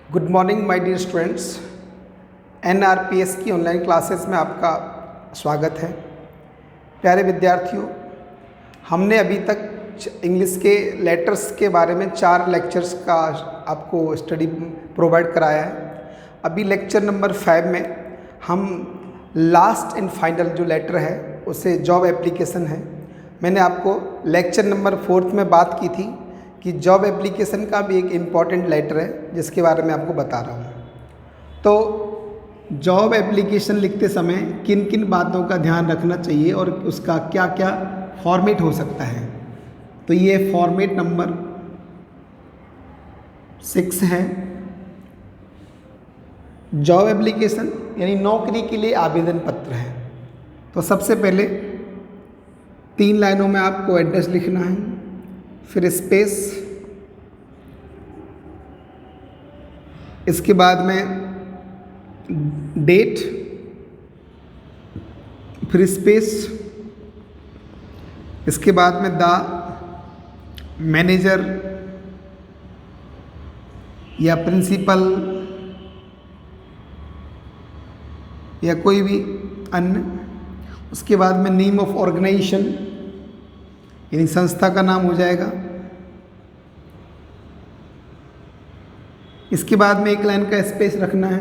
Good morning my dear students. NRPS की online classes में आपका स्वागत है। प्यारे विद्यार्थियों, हमने अभी तक इंग्लिश के लेटर्स के बारे में 4 लेक्चर्स का आपको स्टडी प्रोवाइड कराया है। अभी लेक्चर नंबर 5 में हम लास्ट एंड फाइनल जो लेटर है उसे जॉब एप्लीकेशन है। मैंने आपको लेक्चर नंबर 4 में बात की थी कि जॉब एप्लीकेशन का भी एक इम्पॉर्टेंट लेटर है जिसके बारे में आपको बता रहा हूँ। तो जॉब एप्लीकेशन लिखते समय किन किन बातों का ध्यान रखना चाहिए और उसका क्या क्या फॉर्मेट हो सकता है। तो ये फॉर्मेट नंबर 6 है। जॉब एप्लीकेशन यानी नौकरी के लिए आवेदन पत्र है। तो सबसे पहले 3 लाइनों में आपको एड्रेस लिखना है, फिर स्पेस, इसके बाद में डेट, फिर स्पेस, इसके बाद में द मैनेजर या प्रिंसिपल या कोई भी अन्य, उसके बाद में नेम ऑफ ऑर्गेनाइजेशन यानी संस्था का नाम हो जाएगा। इसके बाद में 1 लाइन का स्पेस रखना है।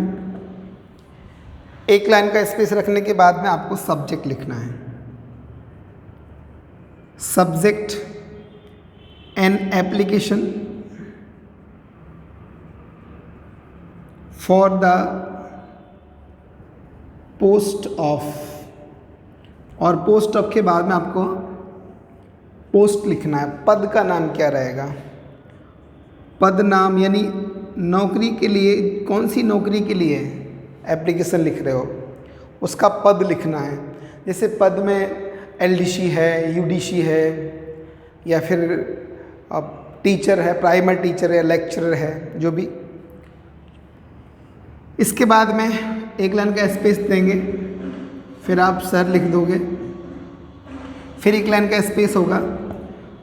1 लाइन का स्पेस रखने के बाद में आपको सब्जेक्ट लिखना है। Subject an application for the post of, और पोस्ट ऑफ के बाद में आपको पोस्ट लिखना है। पद का नाम क्या रहेगा, पद नाम यानी नौकरी के लिए, कौन सी नौकरी के लिए एप्लीकेशन लिख रहे हो उसका पद लिखना है। जैसे पद में एलडीसी है, यूडीसी है, या फिर टीचर है, प्राइमरी टीचर है, लेक्चरर है, जो भी। इसके बाद में 1 लाइन का स्पेस देंगे, फिर आप सर लिख दोगे, फिर 1 लाइन का स्पेस होगा।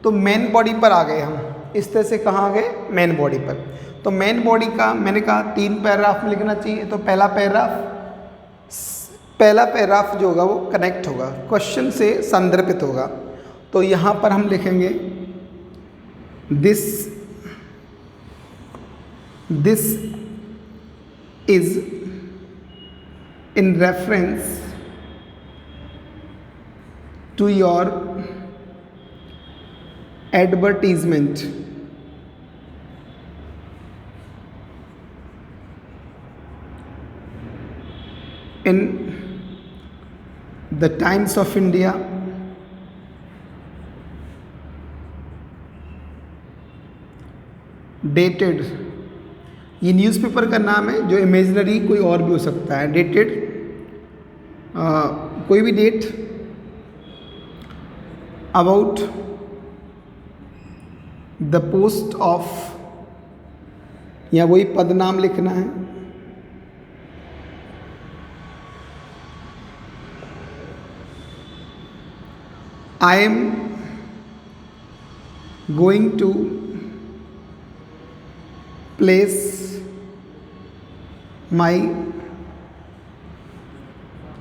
तो मेन बॉडी पर आ गए हम। इस तरह से कहाँ आ गए, मेन बॉडी पर। तो मेन बॉडी का मैंने कहा 3 पैराग्राफ में लिखना चाहिए। तो पहला पैराग्राफ जो होगा वो कनेक्ट होगा, क्वेश्चन से संदर्भित होगा। तो यहाँ पर हम लिखेंगे this is in reference to your advertisement in the Times of India dated, ये न्यूज़पेपर का नाम है जो इमेजिनरी कोई और भी हो सकता है। डेटेड कोई भी date, about the post of, या वही पद नाम लिखना है। I am going to place my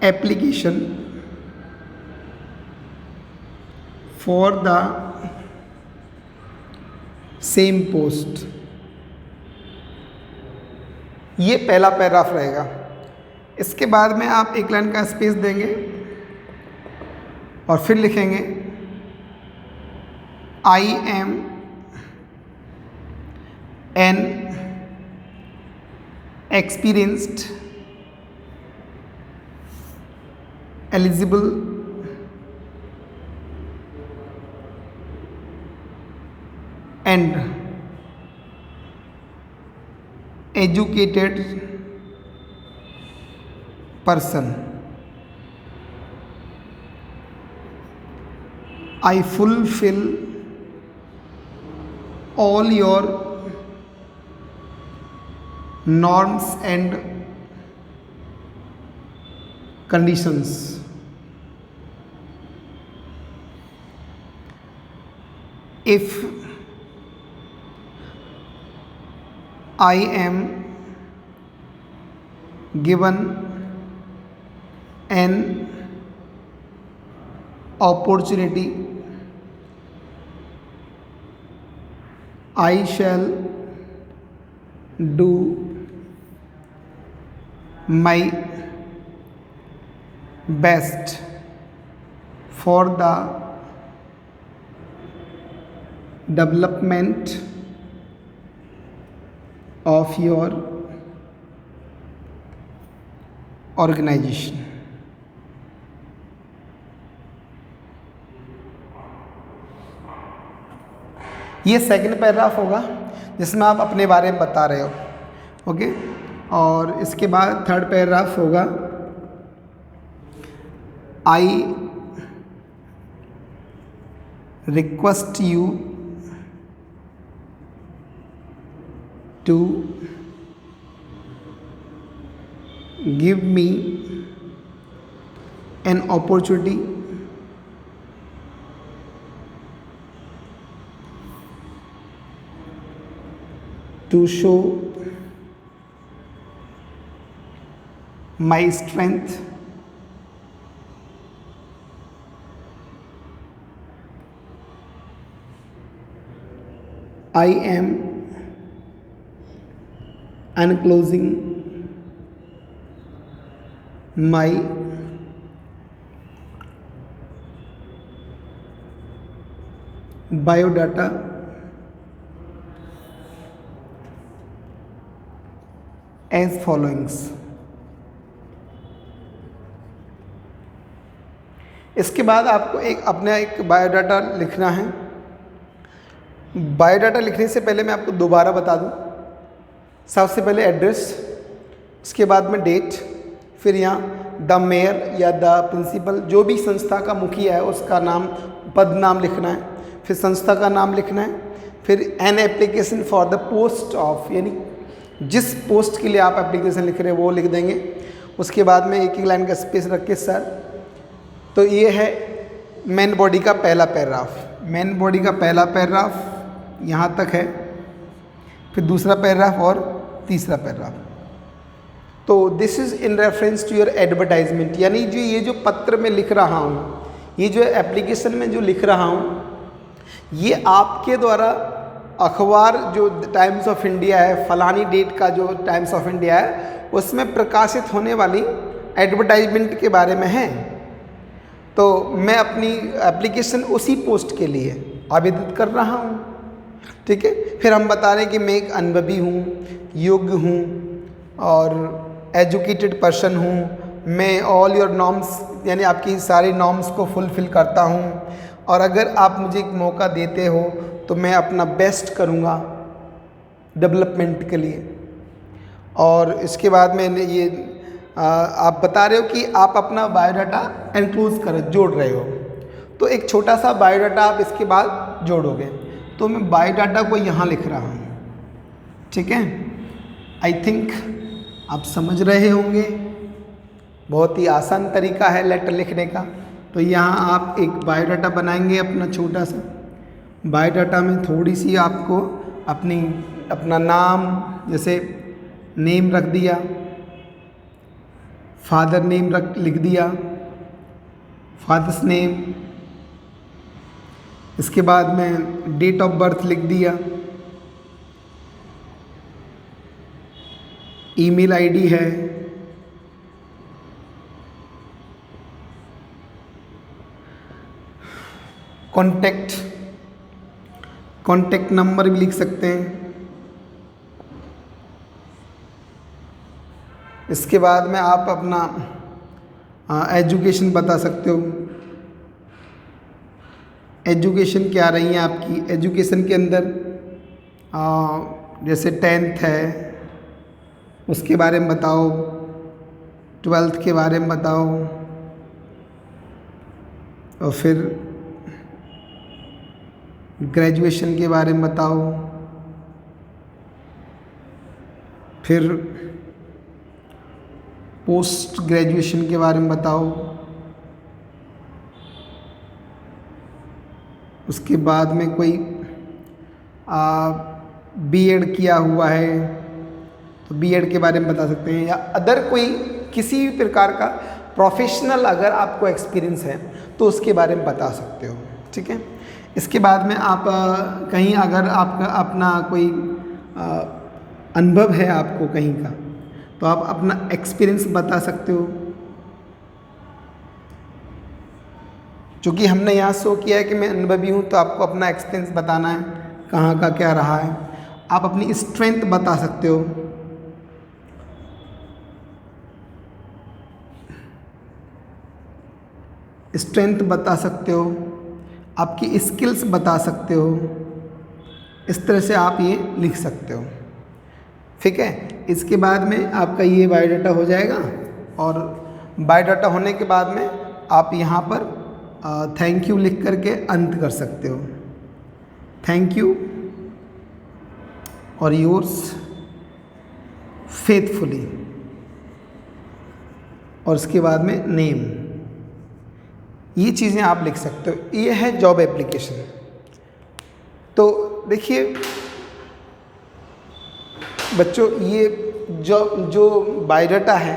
application for the same post. ये पहला पैराग्राफ रहेगा। इसके बाद में आप 1 लाइन का स्पेस देंगे और फिर लिखेंगे I am N experienced eligible and educated person. I fulfill all your norms and conditions. If I am given an opportunity, I shall do my best for the development of your organization. ये second paragraph होगा जिसमें आप अपने बारे में बता रहे हो, ओके। और इसके बाद थर्ड पैराग्राफ होगा, I request you to give me an opportunity to show my strength I am enclosing my biodata as followings. इसके बाद आपको अपना एक बायोडाटा लिखना है। बायोडाटा लिखने से पहले मैं आपको दोबारा बता दूं, सबसे पहले एड्रेस, उसके बाद में डेट, फिर यहाँ द मेयर या द प्रिंसिपल, जो भी संस्था का मुखिया है उसका नाम, पद नाम लिखना है, फिर संस्था का नाम लिखना है, फिर an application for the post of, यानी जिस पोस्ट के लिए आप एप्लीकेशन लिख रहे हैं वो लिख देंगे। उसके बाद में एक एक लाइन का स्पेस रख के सर। तो ये है मेन बॉडी का पहला पैराग्राफ। मेन बॉडी का पहला पैराग्राफ यहाँ तक है, फिर दूसरा पैराग्राफ और तीसरा पैराग्राफ। तो this is in reference to your advertisement, यानी ये जो पत्र में लिख रहा हूँ, ये जो एप्लीकेशन में जो लिख रहा हूँ, ये आपके द्वारा अखबार जो टाइम्स ऑफ इंडिया है, फलानी डेट का जो टाइम्स ऑफ इंडिया है, उसमें प्रकाशित होने वाली एडवर्टाइजमेंट के बारे में है। तो मैं अपनी एप्लीकेशन उसी पोस्ट के लिए आवेदन कर रहा हूँ, ठीक है। फिर हम बता रहे हैं कि मैं एक अनुभवी हूँ, योग्य हूँ और एजुकेटेड पर्सन हूँ, मैं ऑल योर नॉर्म्स, यानी आपकी सारी नॉर्म्स को फुलफ़िल करता हूँ, और अगर आप मुझे एक मौका देते हो तो मैं अपना बेस्ट करूँगा डेवलपमेंट के लिए। और इसके बाद में ये आप बता रहे हो कि आप अपना बायोडाटा एनक्लोज कर जोड़ रहे हो, तो एक छोटा सा बायोडाटा आप इसके बाद जोड़ोगे। तो मैं बायोडाटा को यहाँ लिख रहा हूँ, ठीक है। आई थिंक आप समझ रहे होंगे, बहुत ही आसान तरीका है लेटर लिखने का। तो यहाँ आप एक बायोडाटा बनाएंगे अपना छोटा सा। बायोडाटा में थोड़ी सी आपको अपना नाम, जैसे नेम रख दिया, फादर नेम लिख दिया, फादर्स नेम, इसके बाद में डेट ऑफ बर्थ लिख दिया, ईमेल आईडी है, कॉन्टैक्ट नंबर भी लिख सकते हैं। इसके बाद में आप अपना एजुकेशन बता सकते हो, एजुकेशन क्या रही है आपकी। एजुकेशन के अंदर जैसे 10th है उसके बारे में बताओ, 12th के बारे में बताओ, और फिर ग्रेजुएशन के बारे में बताओ, फिर पोस्ट ग्रेजुएशन के बारे में बताओ, उसके बाद में कोई बीएड किया हुआ है तो बीएड के बारे में बता सकते हैं, या अदर कोई किसी भी प्रकार का प्रोफेशनल अगर आपको एक्सपीरियंस है तो उसके बारे में बता सकते हो। ठीक है, इसके बाद में आप कहीं अगर आपका अपना कोई अनुभव है आपको कहीं का, तो आप अपना एक्सपीरियंस बता सकते हो। चूँकि हमने यहाँ शो किया है कि मैं अनुभवी हूँ, तो आपको अपना एक्सपीरियंस बताना है, कहाँ का क्या रहा है। आप अपनी स्ट्रेंथ बता सकते हो, स्ट्रेंथ बता सकते हो, आपकी स्किल्स बता सकते हो। इस तरह से आप ये लिख सकते हो। ठीक है, इसके बाद में आपका ये बायोडाटा हो जाएगा, और बायोडाटा होने के बाद में आप यहाँ पर थैंक यू लिख करके अंत कर सकते हो। थैंक यू और योर्स फेथफुली, और उसके बाद में नेम। ये चीज़ें आप लिख सकते हो। ये है जॉब एप्लीकेशन। तो देखिए बच्चों, ये जो बायोडाटा है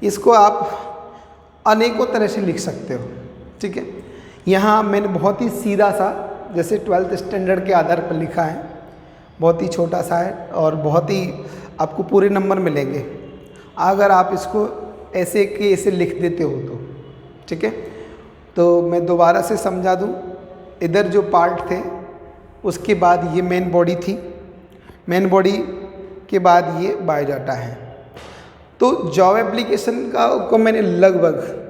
इसको आप अनेकों तरह से लिख सकते हो। ठीक है, यहाँ मैंने बहुत ही सीधा सा, जैसे 12th स्टैंडर्ड के आधार पर लिखा है, बहुत ही छोटा सा है और बहुत ही आपको पूरे नंबर मिलेंगे अगर आप इसको ऐसे के ऐसे लिख देते हो तो। ठीक है, तो मैं दोबारा से समझा दूँ। इधर जो पार्ट थे उसके बाद ये मेन बॉडी थी, मेन बॉडी के बाद ये बायोडाटा है। तो जॉब एप्लीकेशन को मैंने लगभग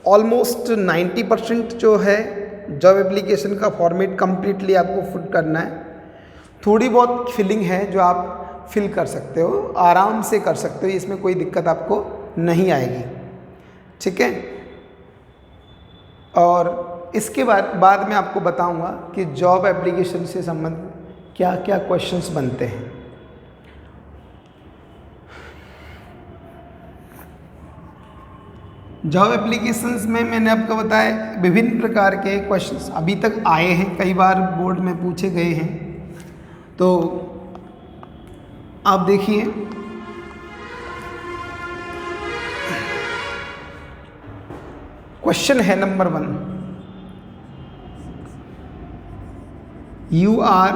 ऑलमोस्ट 90% जो है जॉब एप्लीकेशन का फॉर्मेट कम्प्लीटली आपको फिल करना है। थोड़ी बहुत फिलिंग है जो आप फिल कर सकते हो, आराम से कर सकते हो, इसमें कोई दिक्कत आपको नहीं आएगी। ठीक है, और इसके बाद में आपको बताऊंगा कि जॉब एप्लीकेशन से संबंधित क्या क्या क्वेश्चंस बनते हैं। जॉब एप्लीकेशंस में मैंने आपको बताया विभिन्न प्रकार के क्वेश्चंस अभी तक आए हैं, कई बार बोर्ड में पूछे गए हैं। तो आप देखिए, क्वेश्चन है number 1, you are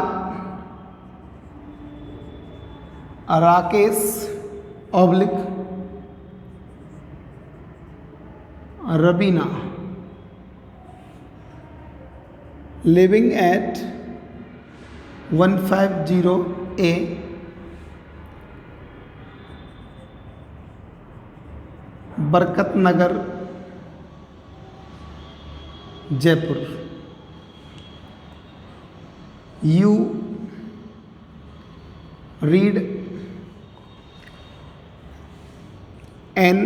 Rakesh oblique Rabina living at 150A Barkat Nagar Jaipur. You read an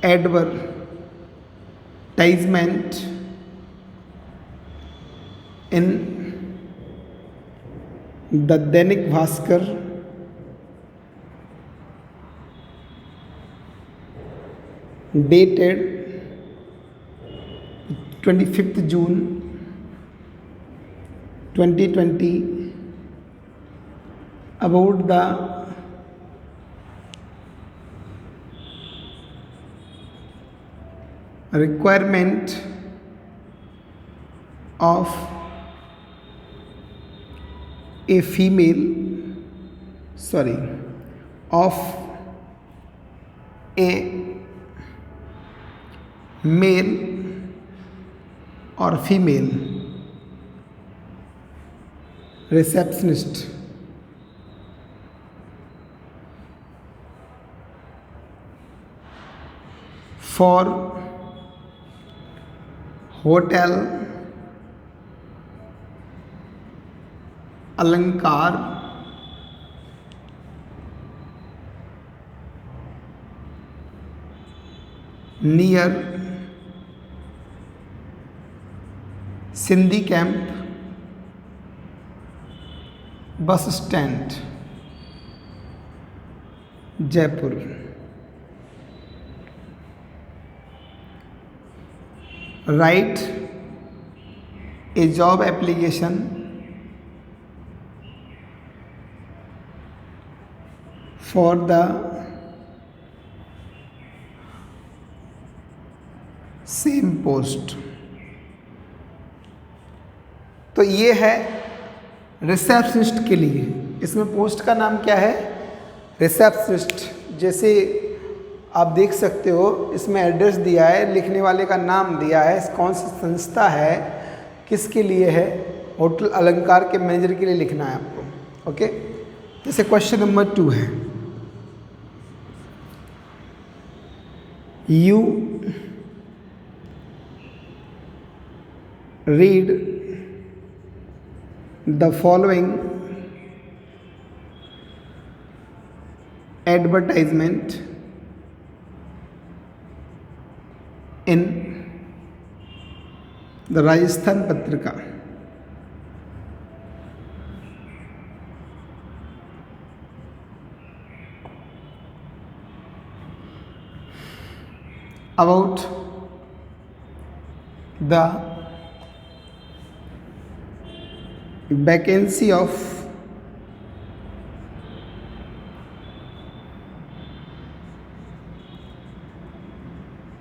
advertisement in the Dainik Bhaskar dated 25th June 2020 about the requirement of a male or female receptionist for hotel Alankar near Sindhi Camp bus stand Jaipur। Write a job application for the same post। तो ये है receptionist के लिए। इसमें post का नाम क्या है? रिसेप्शनिस्ट। जैसे आप देख सकते हो इसमें एड्रेस दिया है, लिखने वाले का नाम दिया है, कौन सी संस्था है, किसके लिए है, होटल अलंकार के मैनेजर के लिए लिखना है आपको। ओके, जैसे क्वेश्चन नंबर 2 है, you read the following advertisement in the Rajasthan Patrika. About the vacancy of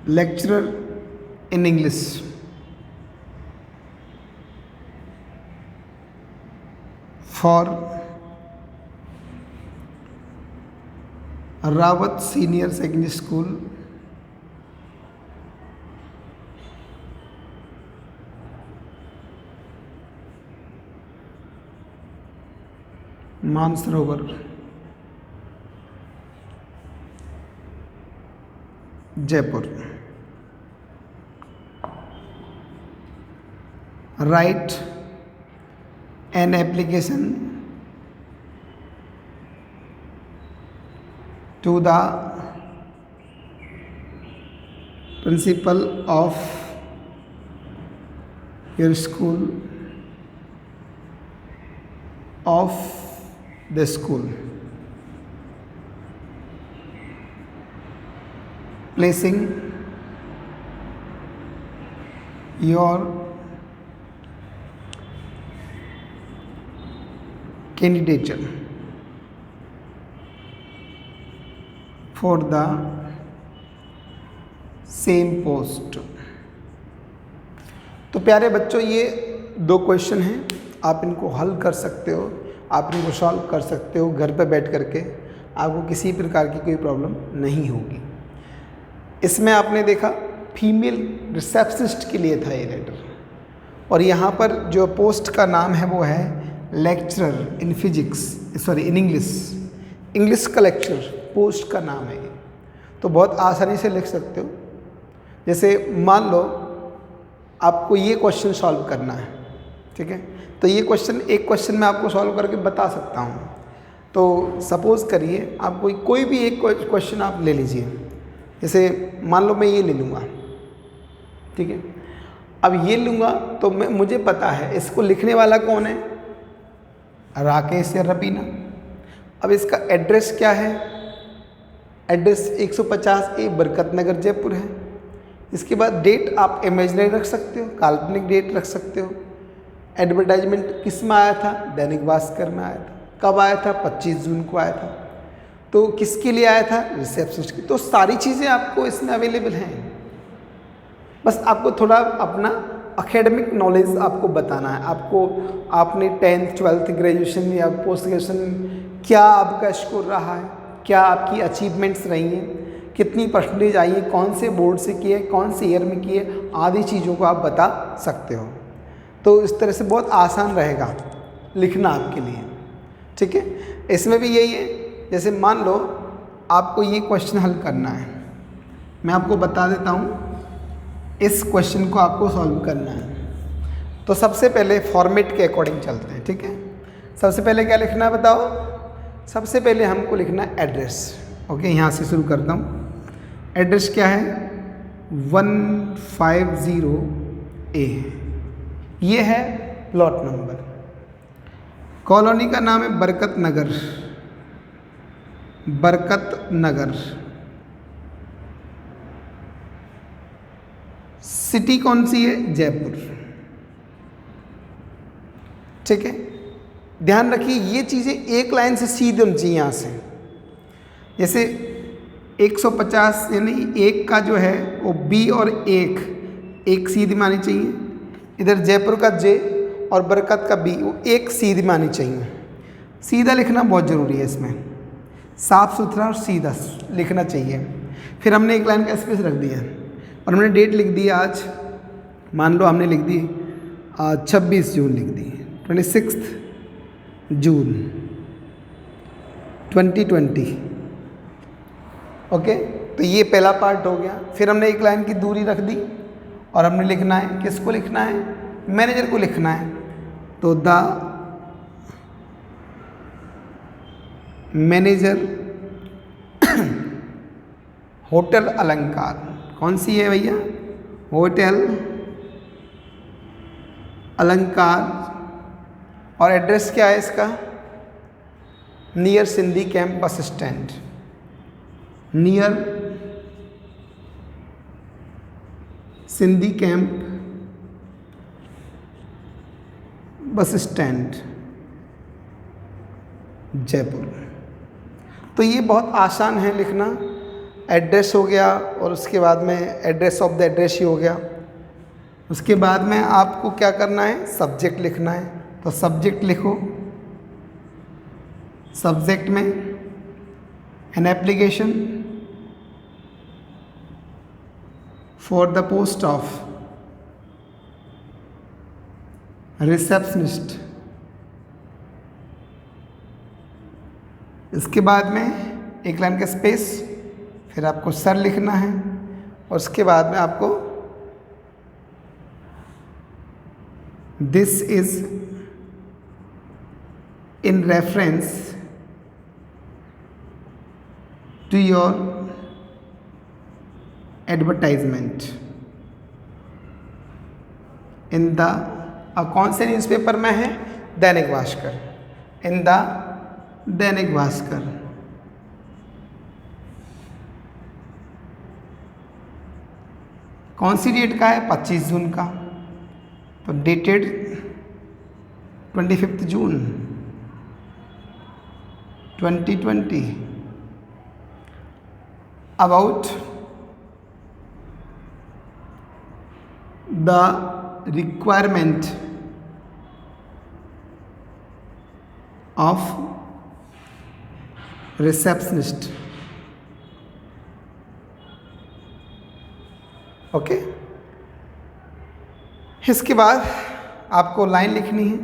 lecturer in English for Rawat Senior Secondary School, Mansarovar, Jaipur. Write an application to the principal of your school, of the school, placing your candidature for the same post। तो प्यारे बच्चों, ये 2 question हैं, आप इनको हल कर सकते हो, आप इनको सॉल्व कर सकते हो घर पे बैठ करके, आपको किसी प्रकार की कोई प्रॉब्लम नहीं होगी। इसमें आपने देखा फीमेल रिसेप्शनिस्ट के लिए था ये लेटर, और यहाँ पर जो पोस्ट का नाम है वो है lecturer in physics, sorry in English का लेक्चर पोस्ट का नाम है ये। तो बहुत आसानी से लिख सकते हो। जैसे मान लो आपको ये क्वेश्चन सॉल्व करना है, ठीक है, तो ये क्वेश्चन एक क्वेश्चन मैं आपको सॉल्व करके बता सकता हूँ। तो सपोज़ करिए आप कोई भी एक क्वेश्चन आप ले लीजिए। जैसे मान लो मैं ये ले लूँगा, ठीक है, अब ये लूँगा तो मुझे पता है इसको लिखने वाला कौन है, राकेश या रबीना। अब इसका एड्रेस क्या है, एड्रेस 150A बरकत नगर जयपुर है। इसके बाद डेट आप इमेजिनरी रख सकते हो, काल्पनिक डेट रख सकते हो। एडवर्टाइजमेंट किस में आया था, दैनिक भास्कर में आया था। कब आया था, 25 जून को आया था। तो किसके लिए आया था, रिसेप्शनिस्ट की। तो सारी चीज़ें आपको इसमें अवेलेबल हैं, बस आपको थोड़ा अपना एकेडमिक नॉलेज आपको बताना है। आपने 10th 12th ग्रेजुएशन या पोस्ट ग्रेजुएशन क्या आपका स्कोर रहा है, क्या आपकी अचीवमेंट्स रही हैं, कितनी परसेंटेज आई है, कौन से बोर्ड से किए, कौन से ईयर में किए, आदि चीज़ों को आप बता सकते हो। तो इस तरह से बहुत आसान रहेगा लिखना आपके लिए, ठीक है। इसमें भी यही है, जैसे मान लो आपको ये क्वेश्चन हल करना है, मैं आपको बता देता हूँ इस क्वेश्चन को आपको सॉल्व करना है। तो सबसे पहले फॉर्मेट के अकॉर्डिंग चलते हैं, ठीक है। सबसे पहले क्या लिखना है बताओ, सबसे पहले हमको लिखना है एड्रेस। ओके, यहाँ से शुरू करता हूँ। एड्रेस क्या है, 150A, ये है प्लॉट नंबर। कॉलोनी का नाम है बरकत नगर, बरकत नगर। सिटी कौन सी है, जयपुर, ठीक है। ध्यान रखिए ये चीज़ें एक लाइन से सीधे होनी चाहिए यहाँ से। जैसे 150 यानी एक का जो है वो बी और एक सीधी में आनी चाहिए। इधर जयपुर का जे और बरकत का बी वो एक सीधी में आनी चाहिए। सीधा लिखना बहुत ज़रूरी है, इसमें साफ सुथरा और सीधा लिखना चाहिए। फिर हमने एक लाइन का स्पेस रख दिया और हमने डेट लिख दी आज, मान लो हमने लिख दी 26 जून लिख दी, 26 जून 2020। ओके, तो ये पहला पार्ट हो गया। फिर हमने एक लाइन की दूरी रख दी और हमने लिखना है, किसको लिखना है, मैनेजर को लिखना है। तो द मैनेजर होटल अलंकार, कौन सी है भैया, होटल अलंकार, और एड्रेस क्या है इसका, near Sindhi camp bus stand, near Sindhi camp bus stand Jaipur. तो ये बहुत आसान है लिखना। एड्रेस हो गया और उसके बाद में एड्रेस ऑफ द एड्रेस ही हो गया। उसके बाद में आपको क्या करना है, सब्जेक्ट लिखना है। तो सब्जेक्ट लिखो, सब्जेक्ट में an application for the post of receptionist. इसके बाद में एक लाइन का स्पेस, फिर आपको सर लिखना है और उसके बाद में आपको this is in reference to your advertisement in the, कौन से न्यूज़पेपर में है, दैनिक भास्कर, इन द दैनिक भास्कर। कौन सी डेट का है, 25 जून का, तो dated 25 June 2020। About the requirement of receptionist. Okay, इसके बाद आपको लाइन लिखनी है,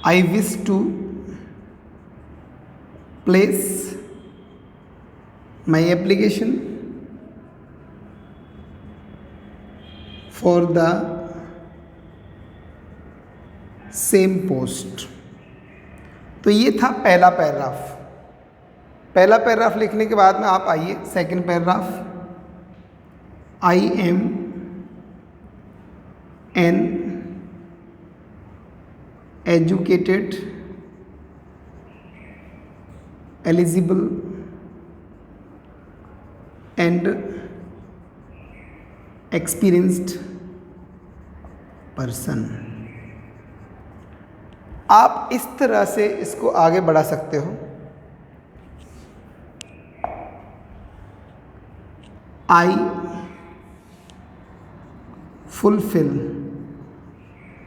I wish to place my application for the same post. तो ये था पहला पैराग्राफ। पहला पैराग्राफ लिखने के बाद में आप आइए second paragraph, I am an educated eligible and experienced person. आप इस तरह से इसको आगे बढ़ा सकते हो। आई fulfill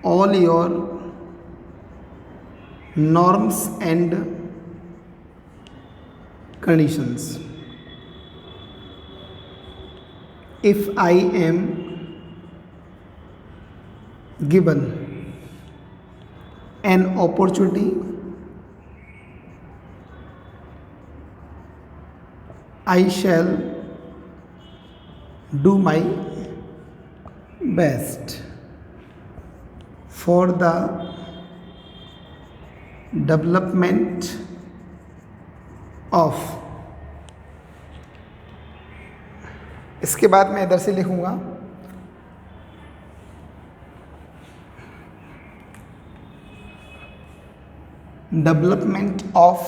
all your norms and conditions. If I am given an opportunity, I shall do my best for the development of। इसके बाद मैं इधर से लिखूंगा development of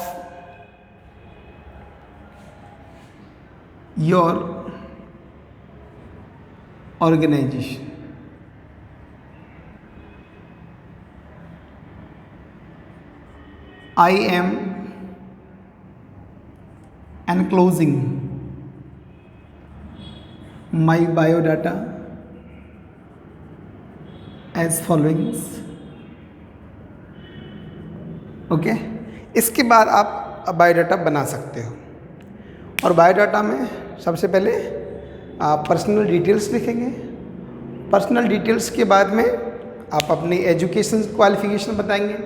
your organization। I am enclosing my biodata as followings. Okay, इसके बाद आप biodata बना सकते हो। और बायोडाटा में सबसे पहले आप पर्सनल डिटेल्स लिखेंगे। पर्सनल डिटेल्स के बाद में आप अपनी एजुकेशन क्वालिफ़िकेशन बताएंगे,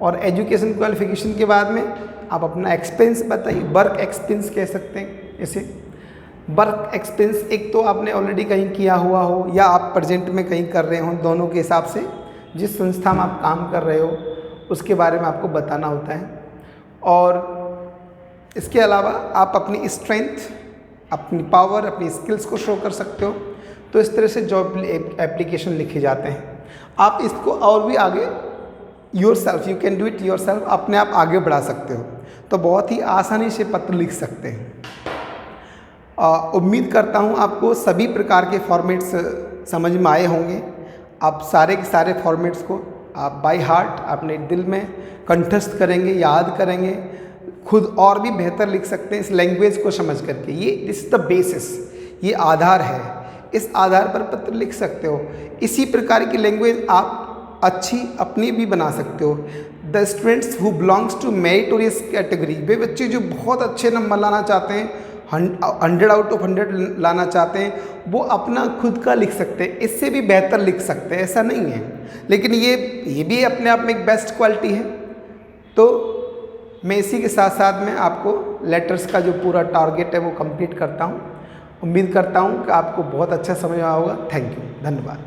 और एजुकेशन क्वालिफ़िकेशन के बाद में आप अपना एक्सपीरियंस बताइए। वर्क एक्सपीरियंस कह सकते हैं इसे। वर्क एक्सपीरियंस एक तो आपने ऑलरेडी कहीं किया हुआ हो या आप प्रेजेंट में कहीं कर रहे हो, दोनों के हिसाब से जिस संस्था में आप काम कर रहे हो उसके बारे में आपको बताना होता है। और इसके अलावा आप अपनी स्ट्रेंथ, अपनी पावर, अपनी स्किल्स को शो कर सकते हो। तो इस तरह से जॉब एप्लीकेशन लिखे जाते हैं। आप इसको और भी आगे yourself, you can do it yourself, अपने आप आगे बढ़ा सकते हो। तो बहुत ही आसानी से पत्र लिख सकते हैं। उम्मीद करता हूँ आपको सभी प्रकार के फॉर्मेट्स समझ में आए होंगे। आप सारे के सारे फॉर्मेट्स को आप बाय हार्ट अपने दिल में कंठस्थ करेंगे, याद करेंगे, खुद और भी बेहतर लिख सकते हैं इस लैंग्वेज को समझ करके। ये दिस इज द बेसिस, ये आधार है। इस आधार पर पत्र लिख सकते हो। इसी प्रकार की लैंग्वेज आप अच्छी अपनी भी बना सकते हो। The students who belongs to meritorious category, वे बच्चे जो बहुत अच्छे नंबर लाना चाहते हैं, 100 आउट ऑफ 100 लाना चाहते हैं, वो अपना खुद का लिख सकते हैं। इससे भी बेहतर लिख सकते हैं, ऐसा नहीं है। लेकिन ये भी अपने आप में एक बेस्ट क्वालिटी है। तो मैं इसी के साथ साथ में आपको लेटर्स का जो पूरा टारगेट है वो कंप्लीट करता हूँ। उम्मीद करता हूँ कि आपको बहुत अच्छा समझ आया होगा। थैंक यू, धन्यवाद।